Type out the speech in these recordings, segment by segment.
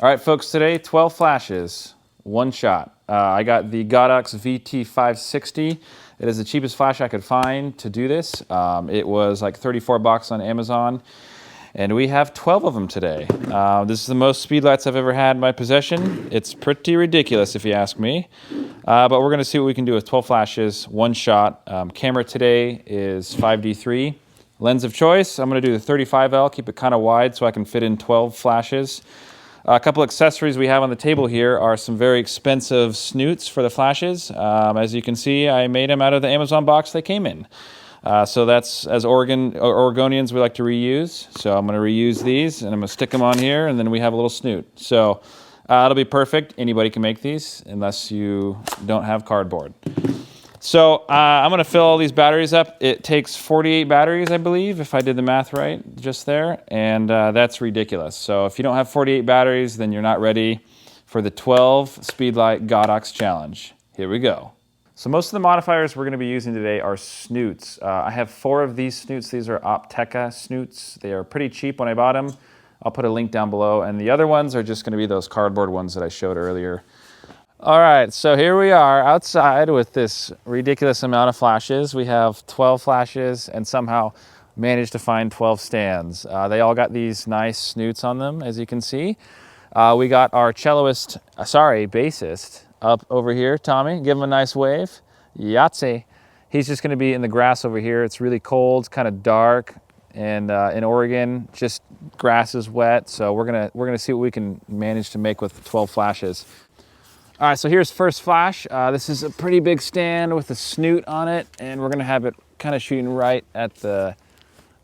All right, folks, today 12 flashes, one shot. I got the Godox VT560. It is the cheapest flash I could find to do this. It was like 34 bucks on Amazon, and we have 12 of them today. This is the most Speedlights I've ever had in my possession. It's pretty ridiculous if you ask me, but we're gonna see what we can do with 12 flashes, one shot. Camera today is 5D3. Lens of choice, I'm gonna do the 35L, keep it kind of wide so I can fit in 12 flashes. A couple accessories we have on the table here are some very expensive snoots for the flashes. As you can see, I made them out of the Amazon box they came in. So that's, as Oregonians, we like to reuse. So I'm going to reuse these, and I'm going to stick them on here, and then we have a little snoot. So it'll be perfect. Anybody can make these, unless you don't have cardboard. So I'm going to fill all these batteries up. It takes 48 batteries, I believe, if I did the math right just there, and that's ridiculous. So if you don't have 48 batteries, then you're not ready for the 12 Speedlight Godox Challenge. Here we go. So most of the modifiers we're going to be using today are snoots. I have 4 of these snoots. These are Opteca snoots. They are pretty cheap when I bought them. I'll put a link down below, and the other ones are just going to be those cardboard ones that I showed earlier. All right, so here we are outside with this ridiculous amount of flashes. We have 12 flashes and somehow managed to find 12 stands. They all got these nice snoots on them, as you can see. We got our bassist up over here. Tommy, give him a nice wave. Yahtzee. He's just gonna be in the grass over here. It's really cold, kind of dark, and in Oregon, just grass is wet. So we're gonna see what we can manage to make with 12 flashes. All right, so here's first flash. This is a pretty big stand with a snoot on it, and we're gonna have it kind of shooting right at the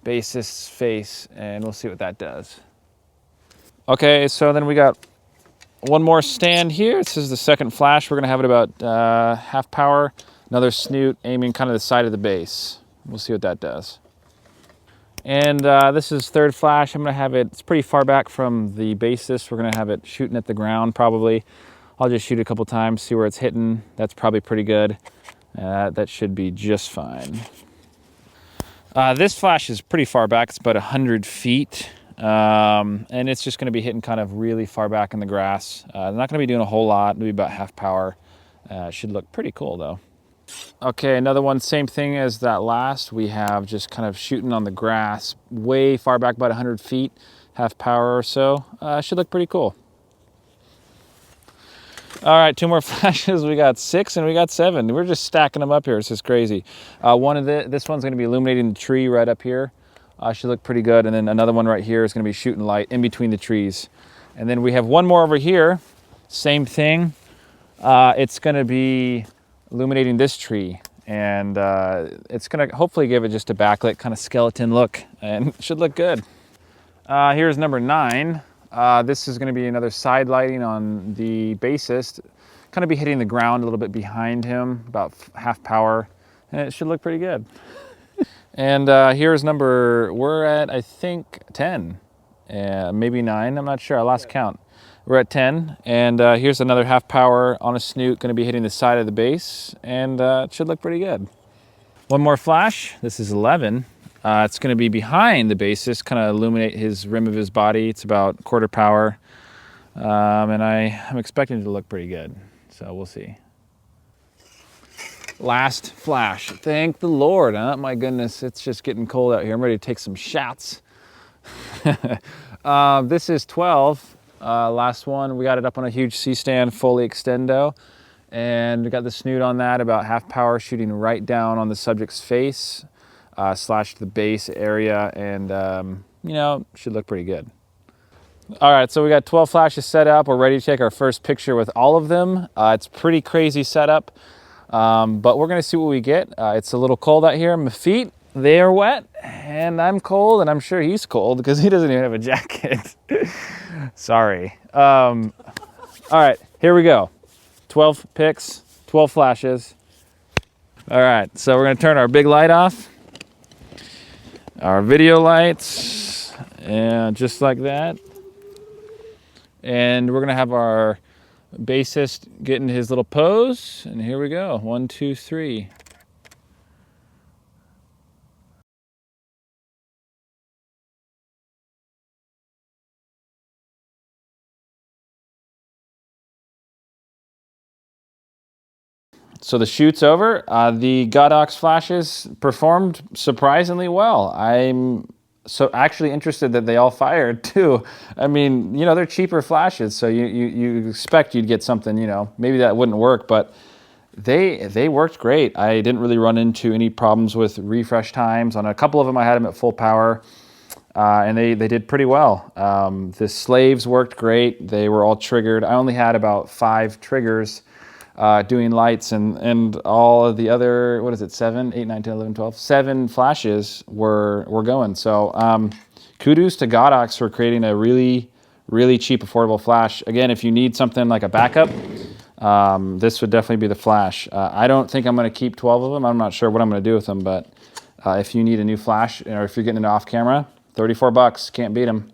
bassist's face, and we'll see what that does. Okay, so then we got one more stand here. This is the second flash. We're gonna have it about half power, another snoot aiming kind of the side of the bass. We'll see what that does. And this is third flash. I'm gonna have it, it's pretty far back from the bassist. We're gonna have it shooting at the ground probably. I'll just shoot it a couple times, see where it's hitting. That's probably pretty good. That should be just fine. This flash is pretty far back. It's about 100 feet. And it's just gonna be hitting kind of really far back in the grass. I'm not gonna be doing a whole lot, maybe about half power. Should look pretty cool though. Okay, another one, same thing as that last. We have just kind of shooting on the grass, way far back, about 100 feet, half power or so. Should look pretty cool. All right, 2 more flashes. We got 6 and we got 7. We're just stacking them up here. It's just crazy. This one's gonna be illuminating the tree right up here. Should look pretty good. And then another one right here is gonna be shooting light in between the trees. And then we have one more over here. Same thing. It's gonna be illuminating this tree. And it's gonna hopefully give it just a backlit kind of skeleton look, and it should look good. Here's number 9. This is going to be another side lighting on the bassist. Kind of be hitting the ground a little bit behind him, about half power, and it should look pretty good. And here's we're at, I think, 10, maybe 9, I'm not sure, I lost count. We're at 10, and here's another half power on a snoot, going to be hitting the side of the bass, and it should look pretty good. One more flash, this is 11. It's going to be behind the bassist, kind of illuminate his rim of his body. It's about quarter power, and I'm expecting it to look pretty good, so we'll see. Last flash, thank the Lord. Oh my goodness, it's just getting cold out here. I'm ready to take some shots. This is 12, last one. We got it up on a huge C-stand, fully extendo, and we got the snoot on that, about half power, shooting right down on the subject's face. Slash the base area, and you know, should look pretty good. All right, so we got 12 flashes set up. We're ready to take our first picture with all of them. It's pretty crazy setup, but we're gonna see what we get. It's a little cold out here. My feet, they are wet, and I'm cold, and I'm sure he's cold because he doesn't even have a jacket. Sorry. All right, here we go. 12 pics, 12 flashes. All right, so we're gonna turn our big light off. Our video lights, and just like that. And we're gonna have our bassist getting his little pose, and here we go, 1, 2, 3. So the shoot's over. The Godox flashes performed surprisingly well. I'm so actually interested that they all fired too. I mean, you know, they're cheaper flashes, so you expect you'd get something, you know, maybe that wouldn't work, but they worked great. I didn't really run into any problems with refresh times. On a couple of them, I had them at full power, and they did pretty well. The slaves worked great. They were all triggered. I only had about 5 triggers doing lights, and all of the other, what is it, 7, 8, 9, 10, 11, 12, 7 flashes were going. So kudos to Godox for creating a really, really cheap, affordable flash. Again, if you need something like a backup, this would definitely be the flash. I don't think I'm going to keep 12 of them. I'm not sure what I'm going to do with them, but if you need a new flash, or if you're getting it off camera, 34 bucks, can't beat them.